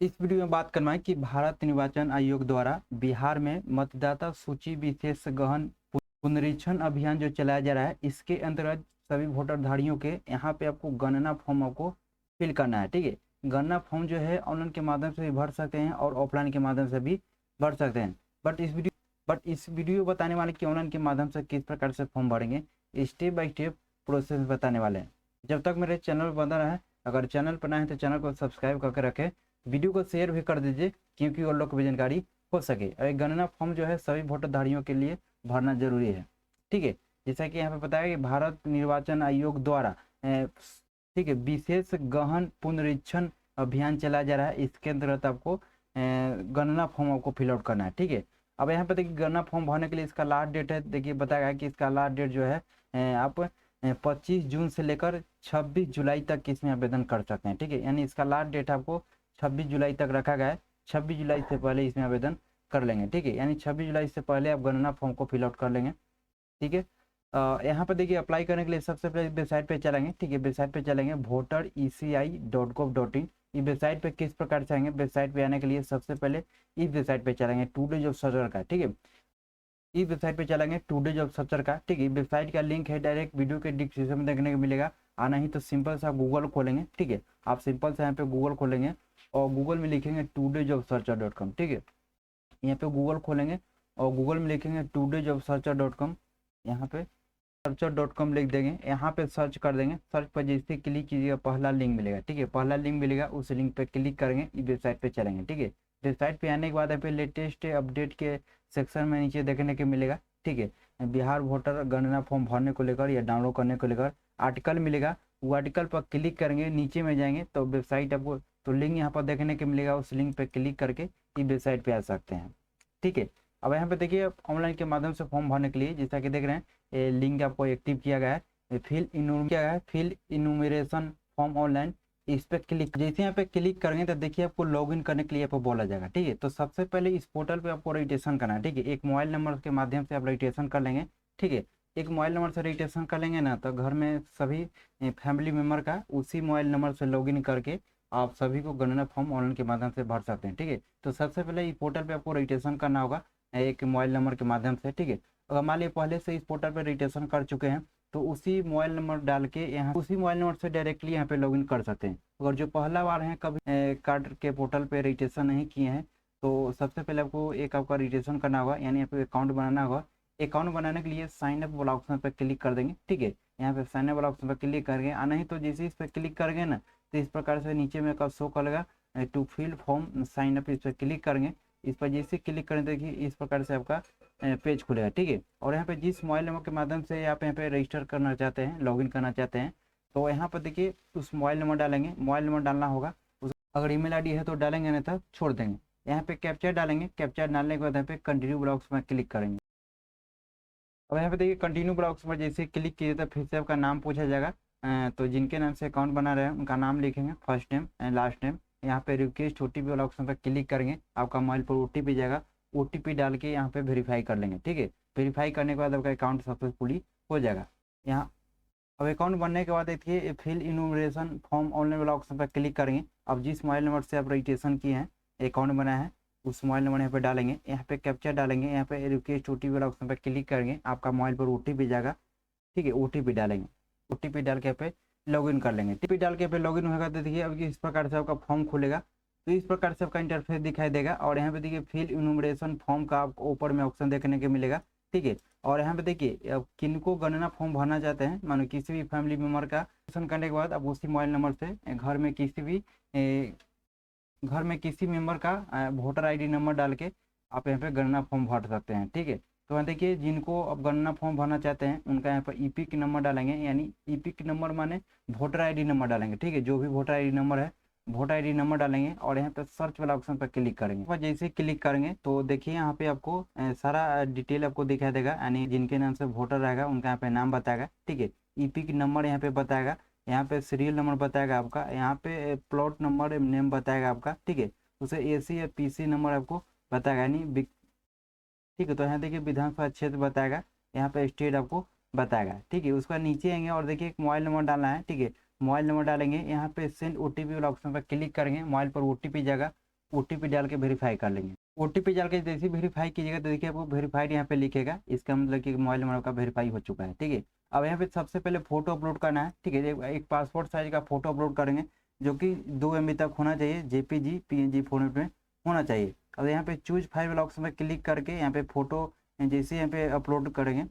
इस वीडियो में बात करना है कि भारत निर्वाचन आयोग द्वारा बिहार में मतदाता सूची विशेष गहन पुनरीक्षण अभियान जो चलाया जा रहा है, इसके अंतर्गत सभी वोटरधारियों के यहाँ पे आपको गणना फॉर्म आपको फिल करना है। ठीक है, गणना फॉर्म जो है ऑनलाइन के माध्यम से भी भर सकते हैं और ऑफलाइन के माध्यम से भी भर सकते हैं। बट इस वीडियो बताने वाले कि ऑनलाइन के माध्यम से किस प्रकार से फॉर्म भरेंगे, स्टेप बाय स्टेप प्रोसेस बताने वाले हैं। जब तक मेरे चैनल पर बना रहे, अगर चैनल पर नए हैं तो चैनल को सब्सक्राइब करके रखें, वीडियो को शेयर भी कर दीजिए क्योंकि और लोग को भी जानकारी हो सके। और एक गणना फॉर्म जो है सभी वोटरधारियों के लिए भरना जरूरी है। ठीक है, जैसा कि यहाँ पे बताया कि भारत निर्वाचन आयोग द्वारा ठीक है विशेष गहन पुनरीक्षण अभियान चलाया जा रहा है। इसके अंतर्गत आपको गणना फॉर्म आपको फिलआउट करना है। ठीक है, अब यहाँ पे देखिए गणना फॉर्म भरने के लिए इसका लास्ट डेट है। देखिए बताया गया कि इसका लास्ट डेट जो है आप 25 जून से लेकर 26 जुलाई तक इसमें आवेदन कर सकते हैं। ठीक है, यानी इसका लास्ट डेट आपको 26 जुलाई तक रखा गया है। 26 जुलाई से पहले इसमें आवेदन कर लेंगे। ठीक है, यानी 26 जुलाई से पहले आप गणना फॉर्म को फिल आउट कर लेंगे। ठीक है, यहाँ पर देखिए अप्लाई करने के लिए सबसे पहले वेबसाइट पे चलेंगे। ठीक है, वेबसाइट पे चलेंगे voter.eci.gov.in। इस वेबसाइट पे किस प्रकार से आएंगे, वेबसाइट पे आने के लिए सबसे पहले इस वेबसाइट पे चलेंगे टुडे जॉब सर्चर का। ठीक है, इस वेबसाइट पे चलेंगे टुडे जॉब सर्चर का। ठीक है, वेबसाइट का लिंक है डायरेक्ट वीडियो के डिस्क्रिप्शन में देखने को मिलेगा। आना ही तो सिंपल सा गूगल खोलेंगे। ठीक है, आप सिंपल से यहाँ पे गूगल खोलेंगे और गूगल में लिखेंगे todayjobsearcher.com। ठीक है, यहाँ पे गूगल खोलेंगे और गूगल में लिखेंगे todayjobsearcher.com। यहाँ पे सर्चर.com लिख देंगे, यहाँ पे सर्च कर देंगे। सर्च पर जैसे क्लिक कीजिएगा पहला लिंक मिलेगा। ठीक है, पहला लिंक मिलेगा, उस लिंक पे क्लिक करेंगे, इस वेबसाइट पे चलेंगे। ठीक है, वेबसाइट पे आने के बाद यहाँ पे लेटेस्ट अपडेट के सेक्शन में नीचे देखने के मिलेगा। ठीक है, बिहार वोटर गणना फॉर्म भरने को लेकर या डाउनलोड करने को लेकर आर्टिकल मिलेगा। वो आर्टिकल पर क्लिक करेंगे, नीचे में जाएंगे तो वेबसाइट आपको तो लिंक यहाँ पर देखने के मिलेगा। उस लिंक पे क्लिक करके इस वेबसाइट पे आ सकते हैं। ठीक है, अब यहाँ पे देखिए ऑनलाइन के माध्यम से फॉर्म भरने के लिए जैसा कि देख रहे हैं लिंक आपको एक्टिव किया गया है, फिल इनूमरेशन फॉर्म ऑनलाइन। इस पे क्लिक जैसे यहाँ पे क्लिक करेंगे तो देखिए आपको लॉगिन करने के लिए आपको बोला जाएगा। ठीक है, तो सबसे पहले इस पोर्टल पे आपको रजिस्ट्रेशन करना है। ठीक है, एक मोबाइल नंबर के माध्यम से आप रजिस्ट्रेशन कर लेंगे। ठीक है, एक मोबाइल नंबर से रजिस्ट्रेशन कर लेंगे ना तो घर में सभी फैमिली मेम्बर का उसी मोबाइल नंबर से लॉगिन करके आप सभी को गणना फॉर्म ऑनलाइन के माध्यम से भर सकते हैं। ठीक है, तो सबसे पहले इस पोर्टल पे आपको रजिस्ट्रेशन करना होगा एक मोबाइल नंबर के माध्यम से। ठीक है, अगर मान लीजिए पहले से इस पोर्टल पर रजिस्ट्रेशन कर चुके हैं तो उसी मोबाइल नंबर डाल के यहाँ उसी मोबाइल नंबर से डायरेक्टली यहाँ पे लॉगिन कर सकते हैं। अगर जो पहला बार हैं कभी कार्ड के पोर्टल पे रजिस्ट्रेशन नहीं किए हैं तो सबसे पहले आपको एक आपका रजिस्ट्रेशन करना होगा, यानी यहाँ पे अकाउंट बनाना होगा। अकाउंट बनाने के लिए साइन अप वाला ऑप्शन पर क्लिक कर देंगे। ठीक है, यहाँ पे साइन अप वाला ऑप्शन पर क्लिक करके आना ही तो जैसे इस पर क्लिक करेंगे ना तो इस प्रकार से नीचे में का शो करेगा to fill form sign up. इस पर क्लिक करेंगे, इस पर जैसे क्लिक करें देखिए इस प्रकार से आपका पेज खुलेगा। ठीक है, और यहाँ पे जिस मोबाइल नंबर के माध्यम से आप यहाँ पे रजिस्टर करना चाहते हैं, लॉगिन करना चाहते हैं, तो यहाँ पर देखिए उस मोबाइल नंबर डालेंगे। मोबाइल नंबर डालना होगा, अगर ईमेल आईडी है तो डालेंगे, नहीं तो छोड़ देंगे। यहाँ पे कैप्चर डालेंगे, कैप्चर डालने के बाद यहाँ पे कंटिन्यू ब्लॉक्स में क्लिक करेंगे। अब यहाँ पे देखिए कंटिन्यू ब्लॉक्स पर जैसे क्लिक कीजिए तो फिर से आपका नाम पूछा जाएगा। तो जिनके नाम से अकाउंट बना रहे हैं उनका नाम लिखेंगे, first name and last name. यहाँ पे रिक्वेस्ट ओटीपी वाला ऑप्शन पर क्लिक करेंगे, आपका मोबाइल पर ओटीपी जाएगा। ओटीपी डाल के यहाँ पे वेरीफाई कर लेंगे। ठीक है, वेरीफाई करने के बाद आपका अकाउंट सक्सेसफुली हो जाएगा। यहाँ अब अकाउंट बनने के बाद देखिए फिल इनूमरेशन फॉर्म ऑनलाइन वाला ऑप्शन पर क्लिक करेंगे। अब जिस मोबाइल नंबर से आप रजिस्ट्रेशन किए हैं, अकाउंट बनाया है, उस मोबाइल नंबर यहाँ पे डालेंगे। यहाँ पे कैप्चर डालेंगे, यहाँ पे रिक्वेस्ट ओटीपी वाला ऑप्शन पर क्लिक करेंगे, आपका मोबाइल पर ओटीपी जाएगा। ठीक है, ओटीपी डालेंगे, ओटीपी डाल के यहाँ पे लॉगिन कर लेंगे। टीपी डाल के यहाँ पे लॉगिन होगा तो देखिए अब इस प्रकार से आपका फॉर्म खुलेगा। तो इस प्रकार से आपका इंटरफेस दिखाई देगा और यहाँ पे देखिए फिल इनूमरेशन फॉर्म का आपको ऊपर में ऑप्शन देखने को मिलेगा। ठीक है, और यहाँ पे देखिए अब किनको गणना फॉर्म भरना चाहते हैं, मानो किसी भी फैमिली मेम्बर का रजिस्ट्रेशन करने के बाद आप उसी मोबाइल नंबर से घर में किसी मेंबर का वोटर आईडी नंबर डाल के आप यहाँ पे गणना फॉर्म भर सकते हैं। ठीक है, तो यहाँ देखिए जिनको अब गणना फॉर्म भरना चाहते हैं उनका यहाँ पर ईपिक नंबर डालेंगे, यानी ईपिक नंबर माने वोटर आईडी नंबर डालेंगे। ठीक है, जो भी वोटर आईडी नंबर है वोटर आईडी नंबर डालेंगे और यहाँ पे सर्च वाला ऑप्शन पर क्लिक करेंगे। और जैसे क्लिक करेंगे तो देखिए यहाँ पे आपको सारा डिटेल आपको दिखाई देगा, यानी जिनके नाम से वोटर रहेगा उनका यहाँ पे नाम बताएगा। ठीक है, ईपिक नंबर यहाँ पे बताएगा, यहाँ पे सीरियल नंबर बताएगा आपका, यहाँ पे प्लॉट नंबर नेम बताएगा आपका। ठीक है, उसे एसी या पीसी नंबर आपको बताएगा, यानी ठीक है, तो यहाँ देखिए विधानसभा क्षेत्र बताएगा, यहाँ पे स्टेट आपको बताएगा। ठीक है, उसका नीचे आएंगे और देखिए एक मोबाइल नंबर डालना है। ठीक है, मोबाइल नंबर डालेंगे, यहाँ पे सेंड ओटीपी वाला ऑप्शन पर क्लिक करेंगे, मोबाइल पर ओटीपी जाएगा। OTP डाल के वेरीफाई कर लेंगे। OTP डाल के जैसे वेरीफाई कीजिएगा तो देखिए आपको वेरीफाइड यहाँ पे लिखेगा, इसका मतलब कि मोबाइल नंबर आपका वेरीफाई हो चुका है। ठीक है, अब यहाँ पे सबसे पहले फोटो अपलोड करना है। ठीक है, एक पासपोर्ट साइज का फोटो अपलोड करेंगे जो कि 2 MB तक होना चाहिए, JPG PNG फॉर्मेट में होना चाहिए। अब यहाँ पे चूज फाइल वाला ऑप्शन में क्लिक करके यहाँ पे फोटो जैसे यहाँ पे अपलोड करेंगे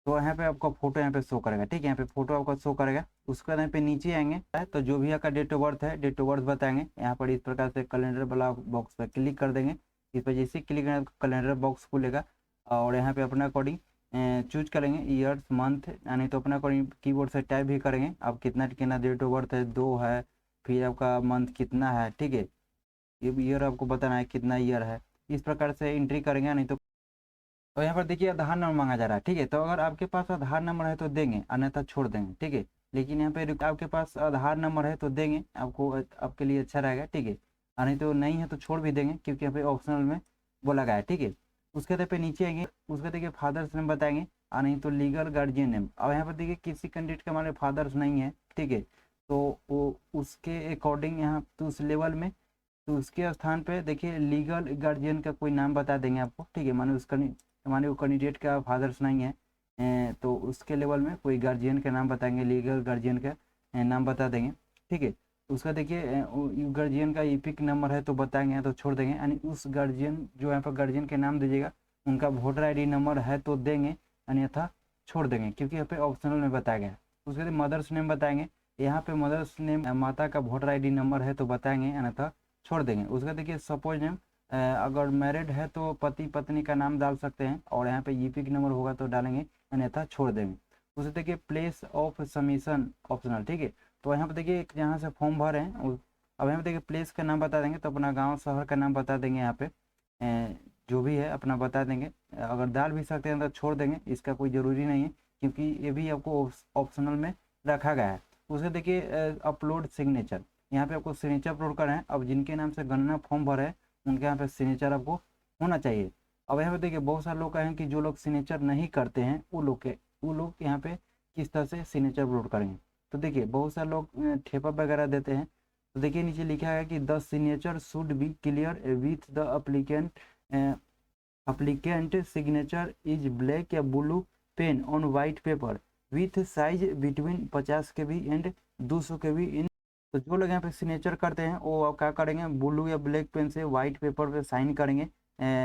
तो यहाँ पे आपका फोटो यहाँ पे शो करेगा। ठीक है, यहाँ पे फोटो आपका शो करेगा। उसके बाद यहाँ पे नीचे आएंगे तो जो भी आपका डेट ऑफ बर्थ है, डेट ऑफ बर्थ बताएंगे। यहाँ पर इस प्रकार से कैलेंडर वाला बॉक्स पर क्लिक कर देंगे। इस पर जैसे क्लिक करेंगे कैलेंडर बॉक्स खुलेगा और यहाँ पे अपने अकॉर्डिंग चूज करेंगे ईयर्स मंथ, यानी तो अपने अकॉर्डिंग कीबोर्ड से टाइप भी करेंगे। आप कितना कितना डेट ऑफ बर्थ है, 2 है, फिर आपका मंथ कितना है। ठीक है, ये ईयर आपको बताना है कितना ईयर है, इस प्रकार से एंट्री करेंगे। नहीं तो यहाँ पर देखिए आधार नंबर मांगा जा रहा है। ठीक है, तो अगर आपके पास आधार नंबर है तो देंगे, अन्यथा छोड़ देंगे। ठीक है, लेकिन यहाँ पे आपके पास आधार नंबर है तो देंगे, आपको आपके लिए अच्छा रहेगा। ठीक है, और नहीं तो नहीं है तो छोड़ भी देंगे, क्योंकि यहाँ पे ऑप्शनल में बोला गया है। ठीक है, उसके बाद पे नीचे आएंगे, उसके देखिए फादर्स नेम बताएंगे और नहीं तो लीगल गार्जियन नेम। अब यहाँ पर देखिए किसी कैंडिडेट के हमारे फादर्स नहीं है। ठीक है, तो वो उसके अकॉर्डिंग यहाँ तो उस लेवल में तो उसके स्थान पे देखिए लीगल गार्जियन का कोई नाम बता देंगे आपको। ठीक है, माने वो कैंडिडेट का फादर्स नहीं है तो उसके लेवल में कोई गार्जियन का नाम बताएंगे, लीगल गार्जियन का नाम बता देंगे। ठीक है, उसका देखिए गार्जियन का ईपिक नंबर है तो बताएंगे, तो छोड़ देंगे। यानी उस गार्जियन जो यहाँ पर गार्जियन के नाम दीजिएगा उनका वोटर ID नंबर है तो देंगे, अन्यथा छोड़ देंगे, क्योंकि यहाँ पे ऑप्शनल में बताया गया है। उसके बाद मदर्स नेम बताएंगे, यहाँ पे मदर्स नेम माता का वोटर ID नंबर है तो बताएंगे, अन्यथा छोड़ देंगे। उसका देखिए सपोज नेम, अगर मैरिड है तो पति पत्नी का नाम डाल सकते हैं और यहाँ पे ईपिक नंबर होगा तो डालेंगे, अन्यथा छोड़ देंगे। उसे देखिए प्लेस ऑफ सबमिशन ऑप्शनल। ठीक है, तो यहाँ पे देखिए यहाँ से फॉर्म भर हैं, अब यहाँ पे देखिए प्लेस का नाम बता देंगे, तो अपना गांव शहर का नाम बता देंगे। यहाँ पे जो भी है अपना बता देंगे, अगर डाल भी सकते हैं तो छोड़ देंगे, इसका कोई ज़रूरी नहीं है, क्योंकि ये भी आपको ऑप्शनल में रखा गया है। उसे देखिए अपलोड सिग्नेचर, यहाँ पे आपको सिग्नेचर अपलोड करना है। अब जिनके नाम से गणना फॉर्म भरा है उनके यहाँ पे सिग्नेचर आपको होना चाहिए। अब यहाँ पे देखिए बहुत सारे लोग हैं कि जो लोग सिग्नेचर नहीं करते हैं वो लोग यहाँ पे किस तरह से सिग्नेचर अपलोड करेंगे। तो देखिए बहुत सारे लोग ठेपा वगैरह देते हैं। तो देखिए नीचे लिखा है कि the signature should be clear with the applicant signature is black या blue pen on white paper with size between 50 KB and 200 KB in. तो जो लोग यहाँ पे सिग्नेचर करते हैं वो क्या करेंगे, ब्लू या ब्लैक पेन से व्हाइट पेपर पे साइन करेंगे,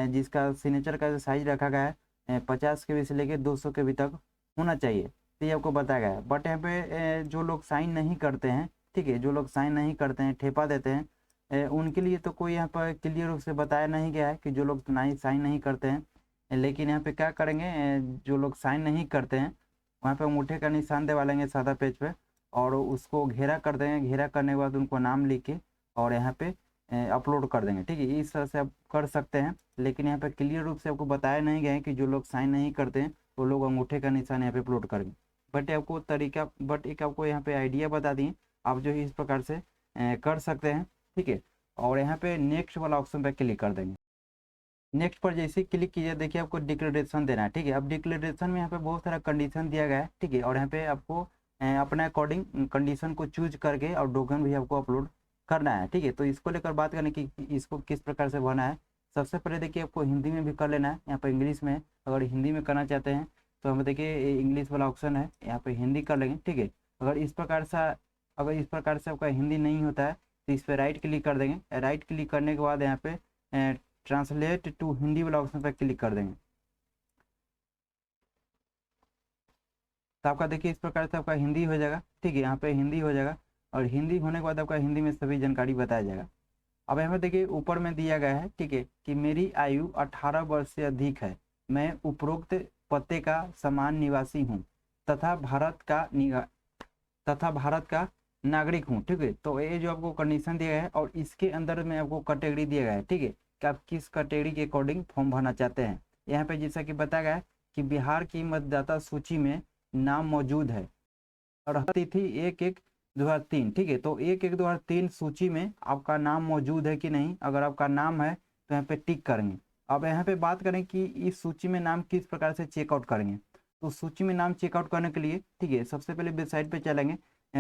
जिसका सिग्नेचर का साइज रखा गया है 50 KB से लेके 200 KB तक होना चाहिए। तो ये आपको बताया गया है। बट यहाँ पे जो लोग साइन नहीं करते हैं, ठीक है, जो लोग साइन नहीं करते हैं, ठेपा देते हैं, उनके लिए तो कोई यहाँ पर क्लियर रूप से बताया नहीं गया है कि जो लोग नहीं साइन नहीं करते हैं। लेकिन यहाँ पे क्या करेंगे, जो लोग साइन नहीं करते हैं वहाँ पे अंगूठे का निशान दे वालेंगे सादा पेज पे और उसको घेरा कर देंगे। घेरा करने के बाद उनको नाम लिख के और यहाँ पे अपलोड कर देंगे। ठीक है, इस तरह से आप कर सकते हैं। लेकिन यहाँ पे क्लियर रूप से आपको बताया नहीं गया है कि जो लोग साइन नहीं करते हैं वो लोग अंगूठे का निशान यहाँ पे अपलोड करेंगे। बट एक आपको यहाँ पे आइडिया बता दिए, आप जो है इस प्रकार से कर सकते हैं। ठीक है, और यहाँ पे नेक्स्ट वाला ऑप्शन पे क्लिक कर देंगे। नेक्स्ट पर जैसे क्लिक कीजिए देखिए आपको डिक्लेरेशन देना है। ठीक है, अब डिक्लेरेशन में यहाँ पे बहुत सारा कंडीशन दिया गया है। ठीक है, और यहाँ पे आपको अपने अकॉर्डिंग कंडीशन को चूज करके और डॉक्यूमेंट भी आपको अपलोड करना है। ठीक है, तो इसको लेकर बात करने की इसको किस प्रकार से भरना है। सबसे पहले देखिए आपको हिंदी में भी कर लेना है, यहाँ पर इंग्लिश में है। अगर हिंदी में करना चाहते हैं तो हमें देखिए इंग्लिश वाला ऑप्शन है, यहाँ पे हिंदी कर लेंगे। ठीक है, अगर इस प्रकार से आपका हिंदी नहीं होता है तो इस पर राइट क्लिक कर देंगे। राइट क्लिक करने के बाद यहाँ पे ट्रांसलेट टू हिंदी वाला ऑप्शन पर क्लिक कर देंगे। तो आपका देखिए इस प्रकार से आपका हिंदी हो जाएगा। ठीक है, यहाँ पे हिंदी हो जाएगा और हिंदी होने के बाद आपका हिंदी में सभी जानकारी बताया जाएगा। अब यहाँ पे देखिए ऊपर में दिया गया है, ठीक है, कि मेरी आयु 18 वर्ष से अधिक है, मैं उपरोक्त पते का समान निवासी हूँ तथा भारत का नागरिक हूँ। ठीक है, तो ये जो आपको कंडीशन दिया गया है और इसके अंदर में आपको कैटेगरी दिया गया है। ठीक है, कि आप किस कैटेगरी के अकॉर्डिंग फॉर्म भरना चाहते हैं। यहाँ पे जैसा कि बताया गया है कि बिहार की मतदाता सूची में नाम मौजूद है और तिथि 1/1/2003। ठीक है, तो 1/1/2003 सूची में आपका नाम मौजूद है कि नहीं। अगर आपका नाम है तो यहाँ पे टिक करेंगे। अब यहाँ पे बात करें कि इस सूची में नाम किस प्रकार से चेकआउट करेंगे। तो सूची में नाम चेकआउट करने के लिए, ठीक है, सबसे पहले वेबसाइट पे चलेंगे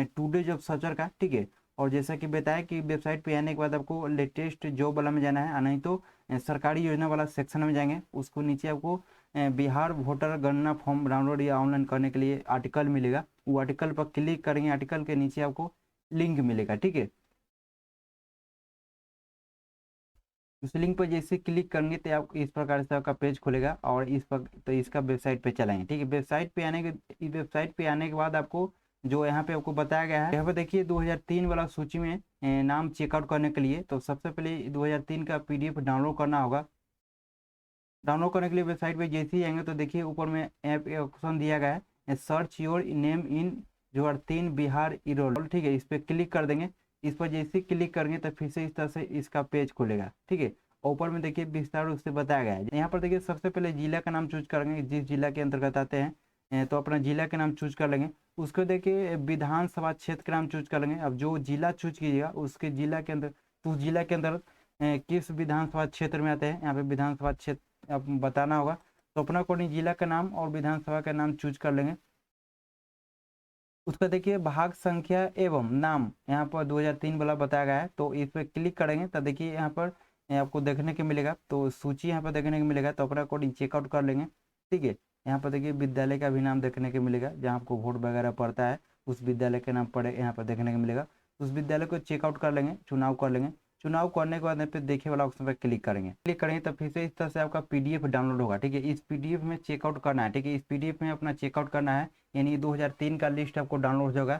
टुडे जॉब सर्चर का। ठीक है, और जैसा कि बताया कि वेबसाइट पे आने के बाद आपको लेटेस्ट जॉब वाला में जाना है, नहीं तो सरकारी योजना वाला सेक्शन में जाएंगे। उसको नीचे आपको बिहार वोटर गणना फॉर्म डाउनलोड या ऑनलाइन करने के लिए आर्टिकल मिलेगा, वो आर्टिकल पर क्लिक करेंगे, आर्टिकल के नीचे आपको लिंक मिलेगा, ठीक है। उस लिंक पर जैसे क्लिक करेंगे तो आप इस प्रकार से आपका पेज खुलेगा और इस पर तो इसका वेबसाइट पे चलाएंगे, ठीक है। वेबसाइट पे आने के बाद आपको जो यहाँ पे आपको बताया गया है, यहाँ पे देखिए 2003 वाला सूची में नाम चेकआउट करने के लिए तो सबसे पहले 2003 का PDF डाउनलोड करना होगा। डाउनलोड करने के लिए वेबसाइट पे जैसे ही आएंगे तो देखिए ऊपर में ऐप ऑप्शन दिया गया है, search your name in 2003 Bihar e roll, ठीक है। इस पर क्लिक कर देंगे। इस पर जैसे क्लिक करेंगे तो फिर से इस तरह से इसका पेज खुलेगा, ठीक है। ऊपर में देखिए विस्तार रूप से बताया गया है। यहाँ पर देखिए सबसे पहले जिला का नाम चूज करेंगे, जिस जिला के अंतर्गत आते हैं तो अपना जिला के नाम चूज कर लेंगे। उसको देखिए विधानसभा क्षेत्र का नाम चूज कर लेंगे। अब जो जिला चूज कीजिएगा उसके जिला के अंदर, तो उस जिला के अंदर किस विधानसभा क्षेत्र में आते हैं, यहाँ पे विधानसभा क्षेत्र आप बताना होगा। तो अपना कोई जिला का नाम और विधानसभा का नाम चूज कर लेंगे। उसका देखिए भाग संख्या एवं नाम यहाँ पर 2003 वाला बताया गया है, तो इस पर क्लिक करेंगे तो देखिए यहाँ पर आपको देखने को मिलेगा, तो सूची यहाँ पर देखने को मिलेगा। तो अपना कोड चेकआउट कर लेंगे, ठीक है। यहाँ पर देखिए विद्यालय का भी नाम देखने को मिलेगा, जहाँ आपको वोट वगैरह पड़ता है उस विद्यालय के नाम पड़े यहाँ पर देखने को मिलेगा। उस विद्यालय को चेकआउट कर लेंगे, चुनाव कर लेंगे। चुनाव करने के बाद यहाँ पे देखिए वाला ऑप्शन पर क्लिक करेंगे तो फिर से इस तरह से आपका PDF डाउनलोड होगा, ठीक है। इस PDF में चेकआउट करना है, ठीक है। इस PDF में अपना चेकआउट करना है, यानी 2003 का लिस्ट आपको डाउनलोड हो जाएगा,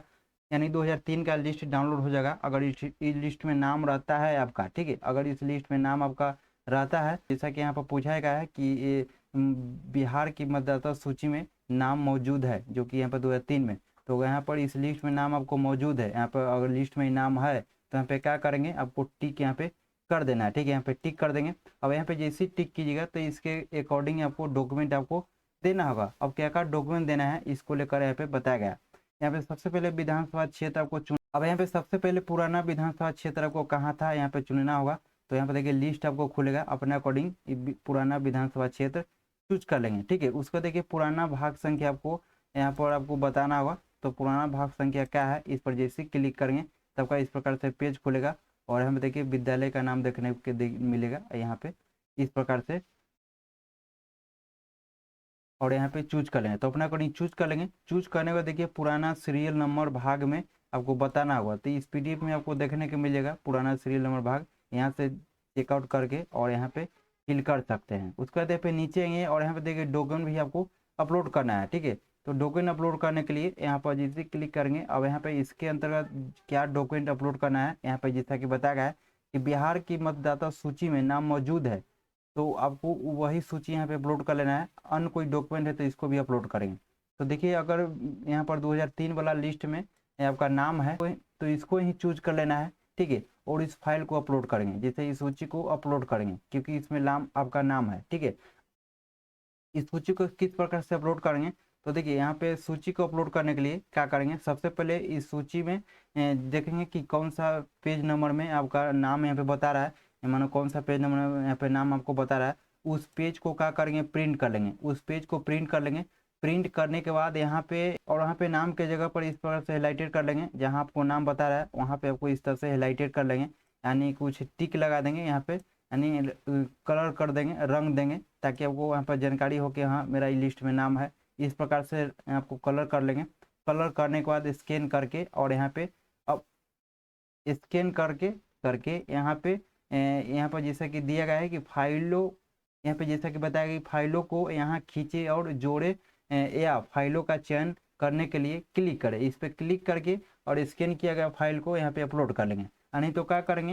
यानी 2003 का लिस्ट डाउनलोड हो जाएगा अगर इस लिस्ट में नाम रहता है आपका, ठीक है। अगर इस लिस्ट में नाम आपका रहता है, जैसा कि यहाँ पर पूछा गया है कि ये बिहार की मतदाता सूची में नाम मौजूद है, जो कि यहाँ पर 2003 में, तो यहाँ पर इस लिस्ट में नाम आपको मौजूद है। यहाँ पर अगर लिस्ट में नाम है तो यहाँ पे क्या करेंगे, आपको टिक यहाँ पे कर देना है, ठीक है। यहाँ पे टिक कर देंगे। अब यहाँ पे जैसे ही टिक कीजिएगा तो इसके अकॉर्डिंग आपको डॉक्यूमेंट आपको देना होगा। अब क्या क्या डॉक्यूमेंट देना है इसको लेकर यहाँ पे बताया गया। यहाँ पे सबसे पहले विधानसभा क्षेत्र आपको चुन, अब यहाँ पे सबसे पहले पुराना विधानसभा क्षेत्र आपको कहाँ था यहाँ पे चुनना होगा। तो यहाँ पे देखिए लिस्ट आपको खुलेगा, अपने अकॉर्डिंग पुराना विधानसभा क्षेत्र चूज कर लेंगे, ठीक है। उसको देखिए पुराना भाग संख्या आपको यहाँ पर आपको बताना होगा। तो पुराना भाग संख्या क्या है, इस पर जैसे क्लिक करेंगे तब का इस प्रकार से पेज खुलेगा और यहाँ पे देखिए विद्यालय का नाम देखने के मिलेगा यहाँ पे इस प्रकार से, और यहाँ पे चूज कर लेंगे। तो अपना अकॉर्डिंग चूज कर लेंगे। चूज करने के बाद देखिए पुराना सीरियल नंबर भाग में आपको बताना होगा। तो इस PDF में आपको देखने को मिलेगा पुराना सीरियल नंबर भाग, यहाँ से चेकआउट करके और यहाँ पे फिल कर सकते हैं। उसके बाद यहाँ पे नीचे आएंगे और यहाँ पे देखिए डॉक्यूमेंट भी आपको अपलोड करना है, ठीक है। तो डॉक्यूमेंट अपलोड करने के लिए यहाँ पर जैसे क्लिक करेंगे, अब यहाँ पे इसके अंतर्गत क्या डॉक्यूमेंट अपलोड करना है, यहाँ पे जैसा कि बताया गया है कि बिहार की मतदाता सूची में नाम मौजूद है, तो आपको वही सूची यहाँ पे अपलोड कर लेना है। अन्य कोई डॉक्यूमेंट है तो इसको भी अपलोड करेंगे। तो देखिए अगर यहाँ पर 2003 वाला लिस्ट में आपका नाम है तो इसको ही चूज कर लेना है, ठीक है। और इस फाइल को अपलोड करेंगे, जैसे इस सूची को अपलोड करेंगे क्योंकि इसमें नाम आपका नाम है, ठीक है। इस सूची को किस प्रकार से अपलोड करेंगे, तो देखिए यहाँ पे सूची को अपलोड करने के लिए क्या करेंगे, सबसे पहले इस सूची में देखेंगे कि कौन सा पेज नंबर में आपका नाम यहाँ पे बता रहा है, मानो कौन सा पेज नंबर में यहाँ पे नाम आपको बता रहा है, उस पेज को क्या करेंगे, प्रिंट कर लेंगे। उस पेज को प्रिंट कर लेंगे। प्रिंट करने के बाद यहाँ पे और यहाँ पे नाम के जगह पर इस प्रकार से हाईलाइटेड कर लेंगे, जहाँ आपको नाम बता रहा है वहाँ पे आपको इस तरह से हाईलाइटेड कर लेंगे, यानी कुछ टिक लगा देंगे यहाँ पे, यानी कलर कर देंगे, रंग देंगे, ताकि आपको वहाँ पर जानकारी हो कि हाँ मेरा लिस्ट में नाम है। इस प्रकार से आपको कलर कर लेंगे। कलर करने के बाद स्कैन करके और यहाँ पे अब स्कैन करके करके यहाँ पर जैसा कि दिया गया है कि फाइलों, यहाँ पे जैसा कि बताया गया फाइलों को यहाँ खींचे और जोड़े या फाइलों का चयन करने के लिए क्लिक करें। इस पर क्लिक करके और स्कैन किया गया फाइल को यहाँ पे अपलोड कर लेंगे। नहीं तो क्या करेंगे,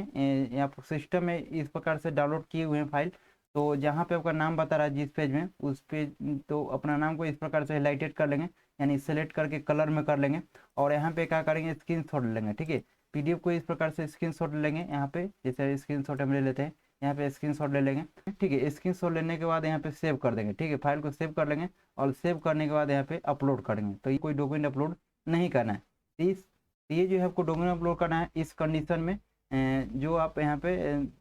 यहाँ पर सिस्टम में इस प्रकार से डाउनलोड किए हुए हैं फाइल, तो जहाँ पे आपका नाम बता रहा है जिस पेज में, उस पेज तो अपना नाम को इस प्रकार से हाईलाइटेड कर लेंगे, यानी सेलेक्ट करके कलर में कर लेंगे और यहाँ पे क्या करेंगे, स्क्रीनशॉट लेंगे, ठीक है। PDF को इस प्रकार से स्क्रीनशॉट लेंगे। यहाँ पे जैसे स्क्रीनशॉट हम ले लेते हैं, यहाँ पे स्क्रीनशॉट ले लेंगे, ठीक है। स्क्रीनशॉट लेने के बाद यहाँ पे सेव कर देंगे, ठीक है। फाइल को सेव कर लेंगे और सेव करने के बाद यहाँ पे अपलोड करेंगे। तो ये कोई डॉक्यूमेंट अपलोड नहीं करना है। ये जो है आपको डॉक्यूमेंट अपलोड करना है इस कंडीशन में जो आप यहाँ पे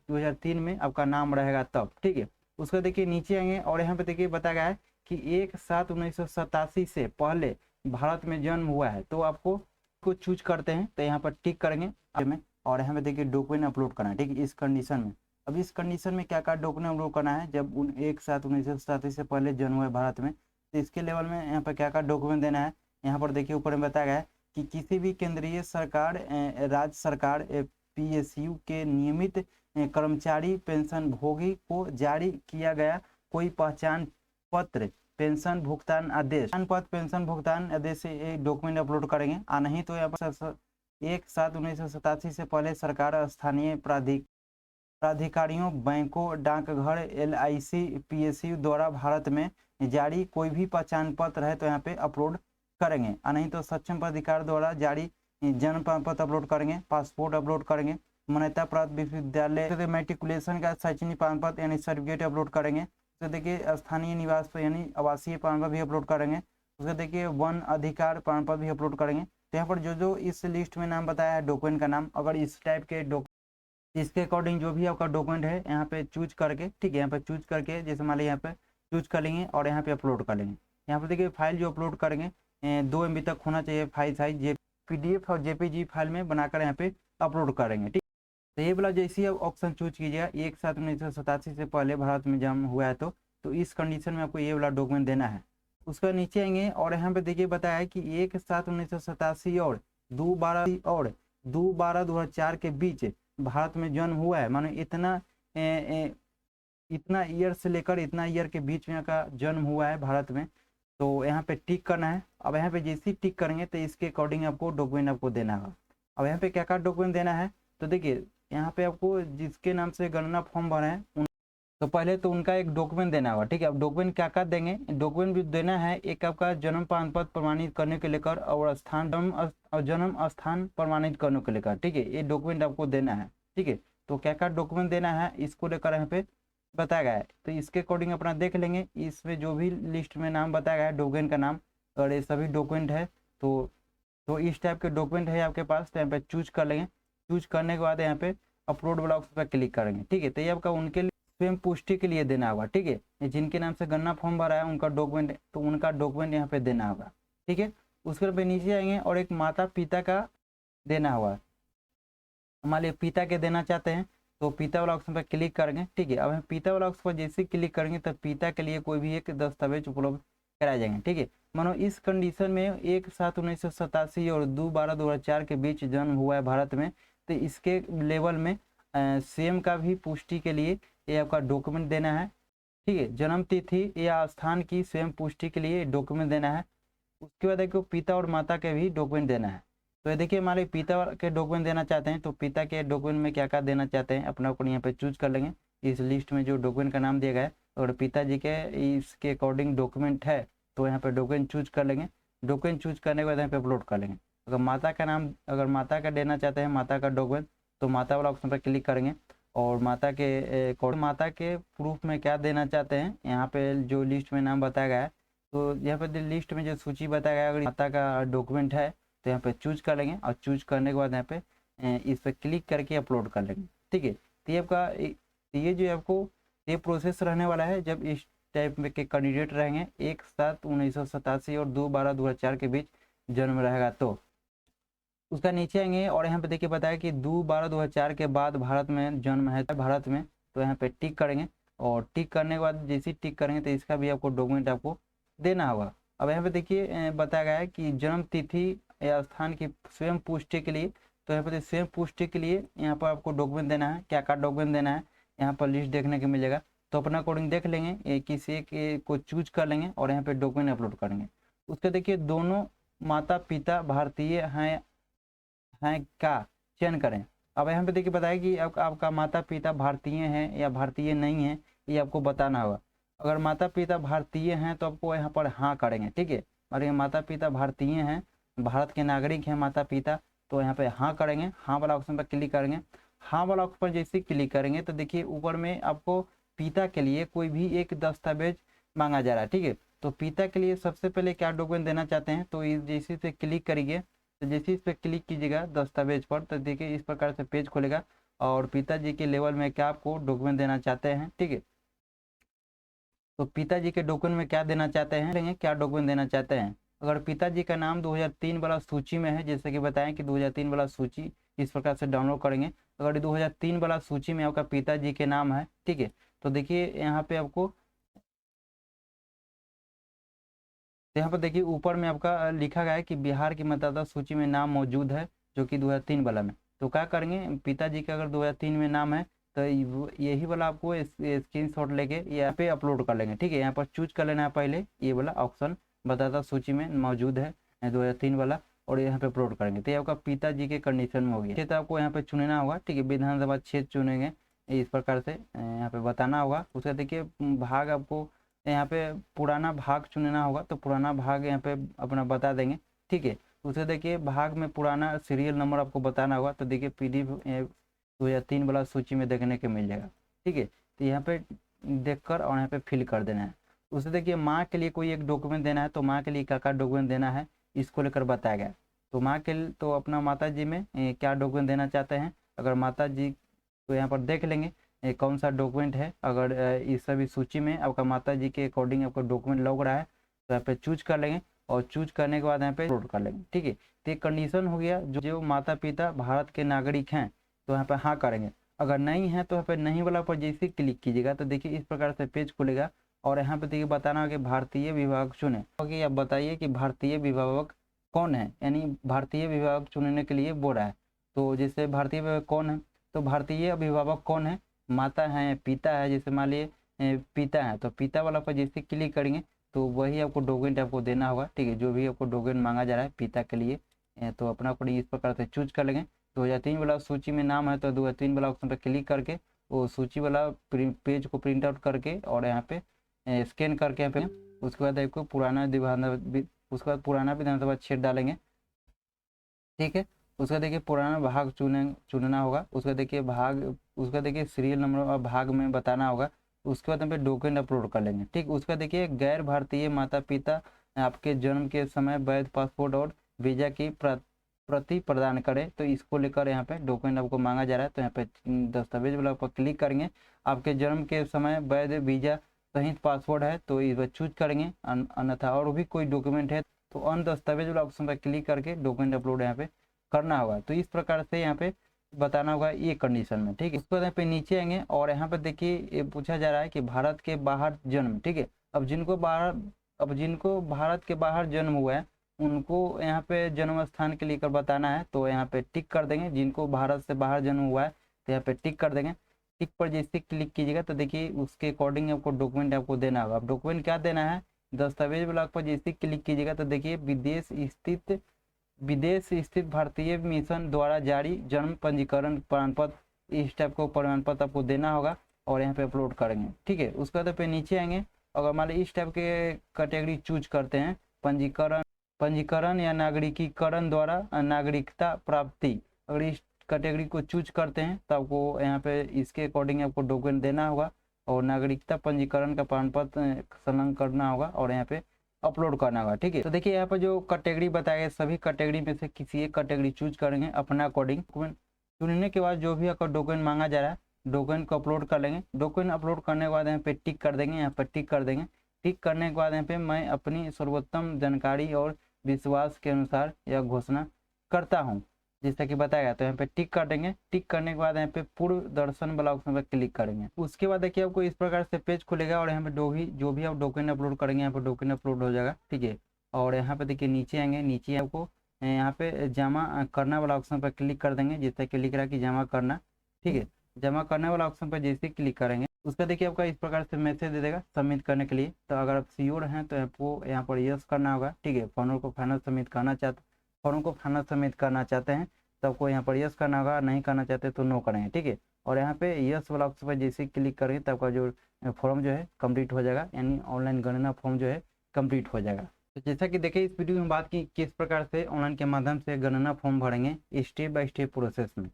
2003 में आपका नाम रहेगा तब, ठीक है। उसको देखिए नीचे आएंगे और यहाँ पे देखिए बताया गया है कि 1/7/1987 से पहले भारत में जन्म हुआ है, तो आपको को चूज करते हैं तो यहाँ पर टिक करेंगे में, और यहाँ पे देखिए डॉक्यूमेंट अपलोड करना है, ठीक है। इस कंडीशन में, अब इस कंडीशन में क्या क्या डॉक्यूमेंट अपलोड करना है, जब 1/7/1987 से पहले जन्म हुआ है भारत में, तो इसके लेवल में यहाँ पर क्या क्या डॉक्यूमेंट देना है। यहाँ पर देखिए ऊपर में बताया गया है कि किसी भी केंद्रीय सरकार, राज्य सरकार, PSU के नियमित कर्मचारी पेंशन भोगी को जारी किया गया कोई पहचान पत्र, पेंशन भुगतान आदेश, पत्र पेंशन भुगतान आदेश से डॉक्यूमेंट अपलोड करेंगे। नहीं तो यहाँ पर 1/7/1987 से पहले सरकार, स्थानीय प्राधिकारियों, बैंकों, डाकघर, LIC, PSU द्वारा भारत में जारी कोई भी पहचान पत्र है तो यहाँ पे अपलोड करेंगे। नहीं तो सक्षम प्राधिकार द्वारा जारी जन्म प्रमाण पत्र अपलोड करेंगे, पासपोर्ट अपलोड करेंगे, मान्यता प्राप्त विश्वविद्यालय मैट्रिकुलेशन का शैक्षणिक प्रमाण पत्र यानी सर्टिफिकेट अपलोड करेंगे। तो देखिए स्थानीय निवास पर यानी आवासीय प्रमाण पत्र भी अपलोड करेंगे। उसके देखिए वन अधिकार प्रमाण पत्र भी अपलोड करेंगे। तो यहाँ पर जो जो इस लिस्ट में नाम बताया है डॉक्यूमेंट का नाम, अगर इस टाइप के इसके अकॉर्डिंग जो भी आपका डॉक्यूमेंट है यहाँ पे चूज करके, ठीक है, यहाँ पे चूज करके जैसे मान लीजिए यहाँ पे चूज कर लेंगे और यहाँ पे अपलोड कर लेंगे। यहाँ पे देखिए फाइल जो अपलोड करेंगे 2 MB तक होना चाहिए फाइल साइज, PDF और JPG फाइल में बनाकर यहाँ पे अपलोड करेंगे, ठीक। तो ये वाला जैसे ही ऑप्शन चूज कीजिएगा 1/7/1987 से पहले भारत में जन्म हुआ है तो इस कंडीशन में आपको ये वाला डॉक्यूमेंट देना है। उसका नीचे आएंगे और यहाँ पे देखिए बताया है कि 1/7/1987 और 2/12/2004 के बीच भारत में जन्म हुआ है, मानो इतना ईयर से लेकर इतना ईयर के बीच में का जन्म हुआ है भारत में, तो यहाँ पे टिक करना है। अब यहाँ पे जैसे ही टिक करेंगे तो इसके अकॉर्डिंग आपको डॉक्यूमेंट आपको देना होगा। अब यहाँ पे क्या क्या डॉक्यूमेंट देना है, तो देखिए यहाँ पे आपको जिसके नाम से गणना फॉर्म भरा है तो पहले तो उनका एक डॉक्यूमेंट देना होगा, ठीक है। अब डॉक्यूमेंट क्या क्या देंगे, डॉक्यूमेंट भी देना है, एक आपका जन्म प्रमाण पत्र प्रमाणित करने के लेकर और जन्म स्थान प्रमाणित करने के लेकर, ठीक है, ये डॉक्यूमेंट आपको देना है, ठीक है। तो क्या क्या डॉक्यूमेंट देना है इसको लेकर यहाँ पे बताया गया है, तो इसके अकॉर्डिंग अपना देख लेंगे। इसमें जो भी लिस्ट में नाम बताया गया है डॉक्यूमेंट का नाम और ये सभी डॉक्यूमेंट है, तो इस टाइप के डॉक्यूमेंट है आपके पास, तो यहाँ पे चूज कर लेंगे। चूज करने के बाद यहाँ पे अपलोड वाला ऑप्शन पर क्लिक करेंगे, ठीक है। तो ये आपका उनके लिए स्वयं पुष्टि के लिए देना होगा, ठीक है, जिनके नाम से गणना फॉर्म भरा है उनका डॉक्यूमेंट, तो उनका डॉक्यूमेंट यहाँ पे देना होगा, ठीक है। उसके बाद नीचे आएंगे और एक माता पिता का देना होगा। मान लीजिए पिता के देना चाहते हैं तो पिता वाला ऑप्शन पर क्लिक करेंगे, ठीक है। अब हम पिता वाला ऑप्शन पर जैसे क्लिक करेंगे तो पिता के लिए कोई भी एक दस्तावेज उपलब्ध कराए जाएंगे, ठीक है। मानो इस कंडीशन में 1/7/1987 और 2/12/2004 के बीच जन्म हुआ है भारत में, तो इसके लेवल में सेम का भी पुष्टि के लिए ये आपका डॉक्यूमेंट देना है, ठीक है। जन्म तिथि या स्थान की स्वयं पुष्टि के लिए डॉक्यूमेंट देना है। उसके बाद देखो पिता और माता के भी डॉक्यूमेंट देना है। तो ये देखिए मान लीजिए पिता के डॉक्यूमेंट देना चाहते हैं तो पिता के डॉक्यूमेंट में क्या क्या देना चाहते हैं अपना को यहाँ पे चूज कर लेंगे। इस लिस्ट में जो डॉक्यूमेंट का नाम दिया गया है और पिताजी के इसके अकॉर्डिंग डॉक्यूमेंट है तो यहाँ पे डॉक्यूमेंट चूज कर लेंगे। डॉक्यूमेंट चूज करने के बाद यहाँ पे अपलोड कर लेंगे। अगर माता का नाम, अगर माता का देना चाहते हैं माता का डॉक्यूमेंट तो माता वाला ऑप्शन पर क्लिक करेंगे और माता के प्रूफ में क्या देना चाहते हैं यहाँ पे जो लिस्ट में नाम बताया गया है, तो यहाँ पे लिस्ट में जो सूची बताया गया है अगर माता का डॉक्यूमेंट है तो यहाँ पे चूज कर लेंगे और चूज करने के बाद यहाँ पे इस पर क्लिक करके अपलोड कर लेंगे, ठीक है। तो ये आपका ये जो आपको ये प्रोसेस रहने वाला है जब इस टाइप में के कैंडिडेट रहेंगे 1/7/1987 और 2/12/2004 के बीच जन्म रहेगा। तो उसका नीचे आएंगे और यहाँ पे देखिए बताया कि 2/12/2004 के बाद भारत में जन्म है भारत में, तो यहाँ पे टिक करेंगे और टिक करने के बाद जैसे टिक करेंगे तो इसका भी आपको डॉक्यूमेंट आपको देना होगा। अब यहाँ पे देखिए बताया गया है कि जन्म तिथि या स्थान की स्वयं पुष्टि के लिए, तो यहाँ पे स्वयं पुष्टि के लिए यहाँ पर आपको डॉक्यूमेंट देना है। क्या क्या डॉक्यूमेंट देना है यहाँ पर लिस्ट देखने को मिलेगा, तो अपना अकॉर्डिंग देख लेंगे, किसी एक को चूज कर लेंगे और यहाँ पे डॉक्यूमेंट अपलोड करेंगे। उसके देखिए दोनों माता पिता भारतीय हैं का चयन करें। अब यहाँ पे देखिए बताया कि आपका माता पिता भारतीय हैं या भारतीय नहीं है, ये आपको बताना होगा। अगर माता पिता भारतीय हैं तो आपको यहाँ पर हाँ करेंगे, ठीक है। और ये माता पिता भारतीय हैं, भारत के नागरिक हैं माता पिता, तो यहाँ पे हाँ करेंगे। हाँ वाला ऑप्शन पर क्लिक करेंगे। हाँ वाला ऑप्शन पर जैसे क्लिक करेंगे तो देखिए ऊपर में आपको पिता के लिए कोई भी एक दस्तावेज मांगा जा रहा है, ठीक है। तो पिता के लिए सबसे पहले क्या डॉक्यूमेंट देना चाहते हैं, तो जैसे से क्लिक करिए तो जैसे इस पर क्लिक कीजिएगा दस्तावेज पर तो देखिए इस प्रकार से पेज खुलेगा और पिताजी के लेवल में क्या आपको डॉक्यूमेंट देना चाहते हैं, ठीक है। तो पिताजी के डॉक्यूमेंट में क्या देना चाहते हैं, क्या डॉक्यूमेंट देना चाहते हैं। अगर पिताजी का नाम 2003 वाला सूची में है, जैसे कि बताएं कि 2003 वाला सूची इस प्रकार से डाउनलोड करेंगे। अगर 2003 वाला सूची में आपका पिताजी के नाम है, ठीक है, तो देखिए यहाँ पे आपको, यहाँ पर देखिए ऊपर में आपका लिखा गया है कि बिहार की मतदाता सूची में नाम मौजूद है, जो कि 2003 वाला में। तो क्या करेंगे, पिताजी का अगर 2003 में नाम है तो यही वाला आपको स्क्रीन शॉट लेके यहाँ पे अपलोड कर लेंगे, ठीक है। यहाँ पर चूज कर लेना है पहले ये वाला ऑप्शन, मतदाता सूची में मौजूद है 2003 वाला, और यहाँ पे अपलोड करेंगे तो ये आपका पिताजी के कंडीशन में हो गया। क्षेत्र आपको यहाँ पे चुनना होगा, ठीक है, विधानसभा क्षेत्र चुनेंगे इस प्रकार से यहाँ पे बताना होगा। उसका देखिए भाग आपको यहाँ पे पुराना भाग चुनना होगा, तो पुराना भाग यहाँ पे अपना बता देंगे, ठीक है। उसे देखिए भाग में पुराना सीरियल नंबर आपको बताना होगा, तो देखिए PDF 2003 वाला सूची में देखने के मिल जाएगा, ठीक है। तो यहाँ पे देखकर और यहाँ पे फिल कर देना है। उसे देखिए माँ के लिए कोई एक डॉक्यूमेंट देना है, तो माँ के लिए क्या क्या डॉक्यूमेंट देना है इसको लेकर बताया गया। तो माँ के तो अपना माता जी में क्या डॉक्यूमेंट देना चाहते हैं, अगर माता जी तो यहाँ पर देख लेंगे कौन सा डॉक्यूमेंट है। अगर इस सभी सूची में आपका माता जी के अकॉर्डिंग आपका डॉक्यूमेंट लग रहा है तो यहाँ पे चूज कर लेंगे, और चूज करने के बाद यहाँ पे अपलोड कर लेंगे, ठीक है। तो एक कंडीशन हो गया, जो माता पिता भारत के नागरिक हैं तो यहाँ पे हाँ करेंगे, अगर नहीं है तो यहाँ पे नहीं वाला पर जैसे क्लिक कीजिएगा तो देखिए इस प्रकार से पेज खुलेगा, और यहाँ पे देखिए बताना है कि भारतीय विभाग चुने। ओके, आप बताइए कि भारतीय विभाग कौन है, यानी भारतीय विभाग चुनने के लिए बोल रहा है। तो जैसे भारतीय विभाग कौन है, तो भारतीय अभिभावक कौन है, माता है पिता है, जैसे मान लिए पिता है तो पिता वाला पर जैसे क्लिक करेंगे तो वही आपको डॉक्यूमेंट आपको देना होगा, ठीक है, जो भी आपको डॉक्यूमेंट मांगा जा रहा है पिता के लिए। तो अपना अकॉर्डिंग इस प्रकार से चूज कर लेंगे। 2003 वाला सूची में नाम है तो 2003 वाला ऑप्शन पर क्लिक करके वो सूची वाला पेज को प्रिंट आउट करके और यहाँ पे स्कैन करके यहाँ पे उसके बाद आपको उसके बाद पुराना विधानसभा क्षेत्र डालेंगे, ठीक है। उसका देखिए पुराना भाग चुनना होगा, उसका देखिए भाग, उसका देखिए सीरियल नंबर और भाग में बताना होगा। उसके बाद यहाँ पे डॉक्यूमेंट अपलोड कर लेंगे, ठीक। उसका देखिए गैर भारतीय माता पिता आपके जन्म के समय वैध पासपोर्ट और वीजा की प्रति प्रदान करें, तो इसको लेकर यहाँ पे डॉक्यूमेंट आपको मांगा जा रहा है। तो यहाँ पे दस्तावेज वाला पर क्लिक करेंगे, आपके जन्म के समय वैध वीजा सहित पासपोर्ट है तो इस पर चूज करेंगे, अन्यथा और भी कोई डॉक्यूमेंट है तो अन्य दस्तावेज वाला ऑप्शन पर क्लिक करके डॉक्यूमेंट अपलोड यहाँ पे करना होगा। तो इस प्रकार से यहाँ पे बताना होगा ये कंडीशन में, ठीक है। उसके बाद यहाँ पे नीचे आएंगे और यहाँ पे देखिए ये पूछा जा रहा है कि भारत के बाहर जन्म, ठीक है। अब जिनको भारत के बाहर जन्म हुआ है उनको यहाँ पे जन्म स्थान के लेकर बताना है, तो यहाँ पे टिक कर देंगे। जिनको भारत से बाहर जन्म हुआ है तो यहाँ पे टिक कर देंगे। टिक पर जैसे क्लिक कीजिएगा तो देखिए उसके अकॉर्डिंग आपको डॉक्यूमेंट आपको देना होगा। अब डॉक्यूमेंट क्या देना है, दस्तावेज ब्लॉक पर जैसे क्लिक कीजिएगा तो देखिए विदेश स्थित भारतीय मिशन द्वारा जारी जन्म पंजीकरण प्रमाण पत्र, इस टाइप को प्रमाण पत्र आपको देना होगा और यहाँ पे अपलोड करेंगे, ठीक है। उसके बाद पे नीचे आएंगे, अगर मान लीजिए इस टाइप के कैटेगरी चूज करते हैं, पंजीकरण या नागरिकीकरण द्वारा नागरिकता प्राप्ति, अगर इस कैटेगरी को चूज करते हैं तो आपको यहाँ पे इसके अकॉर्डिंग आपको डॉक्यूमेंट देना होगा और नागरिकता पंजीकरण का प्रमाण पत्र संलग्न करना होगा और यहाँ पे अपलोड करना होगा, ठीक है। तो देखिए यहाँ पर जो कैटेगरी बताया गया सभी कैटेगरी में से किसी एक कैटेगरी चूज करेंगे अपना अकॉर्डिंग। डॉक्यूमेंट चुनने के बाद जो भी आपका डॉक्यूमेंट मांगा जा रहा है डॉक्यूमेंट को अपलोड कर लेंगे। डॉक्यूमेंट अपलोड करने के बाद यहाँ पे टिक कर देंगे, यहाँ पर टिक कर देंगे। टिक करने के बाद यहाँ पे मैं अपनी सर्वोत्तम जानकारी और विश्वास के अनुसार यह घोषणा करता हूँ जैसा कि बताया गया, तो यहाँ पे टिक कर देंगे। टिक करने के बाद यहाँ पे पूर्व दर्शन वाला ऑप्शन पर क्लिक करेंगे। उसके बाद देखिए आपको इस प्रकार से पेज खुलेगा और यहाँ पे जो भी आप डॉक्यूमेंट अपलोड करेंगे यहाँ पे डॉक्यूमेंट अपलोड हो जाएगा, ठीक है। और यहाँ पे देखिए नीचे आएंगे, नीचे आपको यहाँ पे जमा करना वाला ऑप्शन पर क्लिक कर देंगे जैसा कि लिख रहा है कि जमा करना, ठीक है। जमा करने वाला ऑप्शन पर जैसे क्लिक करेंगे उसका देखिए आपका इस प्रकार से मैसेज दे देगा सबमिट करने के लिए। तो अगर आप श्योर हैं तो आपको यहाँ पर यस करना होगा, ठीक है। फॉर्म को फाइनल सबमिट करना चाहते हैं तो आपको यहाँ पर यस करना होगा, नहीं करना चाहते तो नो करेंगे, ठीक है। और यहाँ पे यस वाला ऑप्शन पर जैसे क्लिक करेंगे तो आपका जो फॉर्म जो है कंप्लीट हो जाएगा, यानी ऑनलाइन गणना फॉर्म जो है कंप्लीट हो जाएगा। तो जैसा कि देखिए इस वीडियो में बात की किस प्रकार से ऑनलाइन के माध्यम से गणना फॉर्म भरेंगे स्टेप बाय स्टेप प्रोसेस में।